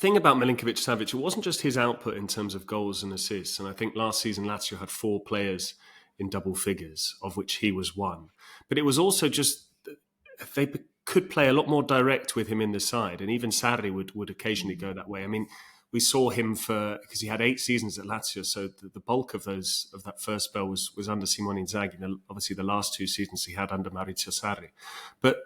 thing about Milinković-Savić, it wasn't just his output in terms of goals and assists. And I think last season Lazio had 4 players in double figures, of which he was one. But it was also just they could play a lot more direct with him in the side. And even Sarri would occasionally go that way. I mean, we saw him because he had 8 seasons at Lazio, so the bulk of that first spell was under Simone Inzaghi. And obviously, the last 2 seasons he had under Maurizio Sarri. But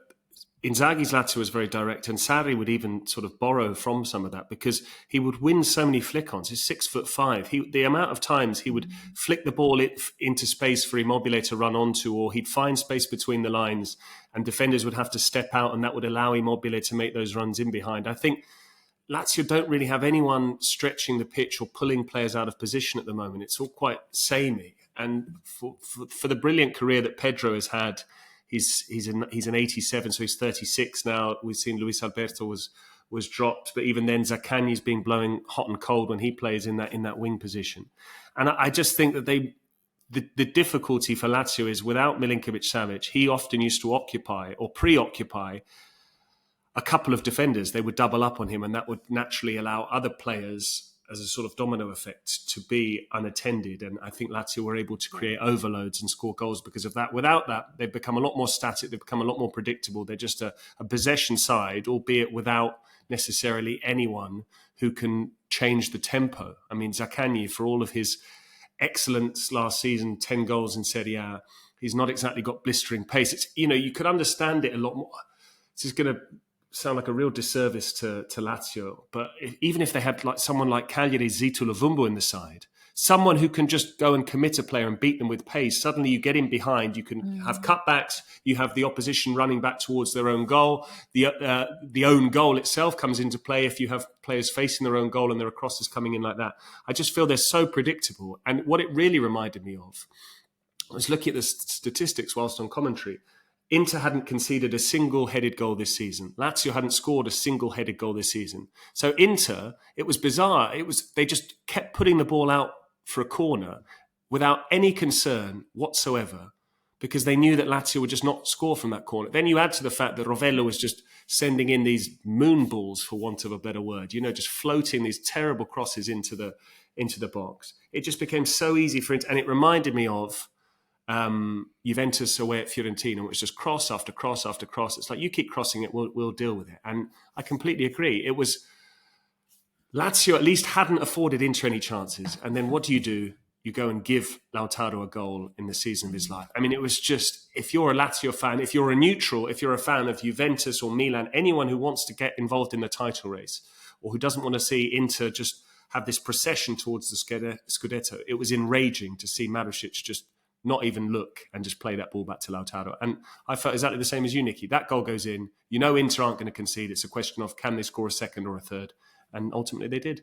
Inzaghi's Lazio was very direct, and Sarri would even sort of borrow from some of that because he would win so many flick-ons. He's 6'5". The amount of times he would flick the ball into space for Immobile to run onto, or he'd find space between the lines, and defenders would have to step out, and that would allow Immobile to make those runs in behind. I think Lazio don't really have anyone stretching the pitch or pulling players out of position at the moment. It's all quite samey. And for the brilliant career that Pedro has had, he's an 87, so he's 36 now. We've seen Luis Alberto was dropped, but even then Zaccagni's being blowing hot and cold when he plays in that wing position. And I just think that the difficulty for Lazio is without Milinković-Savić, he often used to occupy or preoccupy a couple of defenders. They would double up on him, and that would naturally allow other players, as a sort of domino effect, to be unattended. And I think Lazio were able to create overloads and score goals because of that. Without that, they've become a lot more static. They've become a lot more predictable. They're just a possession side, albeit without necessarily anyone who can change the tempo. I mean, Zaccagni, for all of his excellence last season, 10 goals in Serie A, he's not exactly got blistering pace. It's, you could understand it a lot more. This is going to sound like a real disservice to Lazio, but even if they had someone like Cagliari's Zito Lovumbo in the side, someone who can just go and commit a player and beat them with pace, suddenly you get in behind, you can have cutbacks, you have the opposition running back towards their own goal, the own goal itself comes into play if you have players facing their own goal and there are crosses coming in like that. I just feel they're so predictable. And what it really reminded me of, I was looking at the statistics whilst on commentary. Inter hadn't conceded a single-headed goal this season. Lazio hadn't scored a single-headed goal this season. So Inter, it was bizarre. They just kept putting the ball out for a corner without any concern whatsoever because they knew that Lazio would just not score from that corner. Then you add to the fact that Rovello was just sending in these moon balls, for want of a better word, just floating these terrible crosses into the box. It just became so easy for Inter, and it reminded me of Juventus away at Fiorentina, which was just cross after cross after cross. It's like, you keep crossing it, we'll deal with it. And I completely agree. It was Lazio at least hadn't afforded Inter any chances. And then what do? You go and give Lautaro a goal in the season of his life. I mean, it was just, if you're a Lazio fan, if you're a neutral, if you're a fan of Juventus or Milan, anyone who wants to get involved in the title race or who doesn't want to see Inter just have this procession towards the Scudetto, it was enraging to see Marušić just not even look and just play that ball back to Lautaro. And I felt exactly the same as you, Nicky. That goal goes in. Inter aren't going to concede. It's a question of can they score a second or a third? And ultimately they did.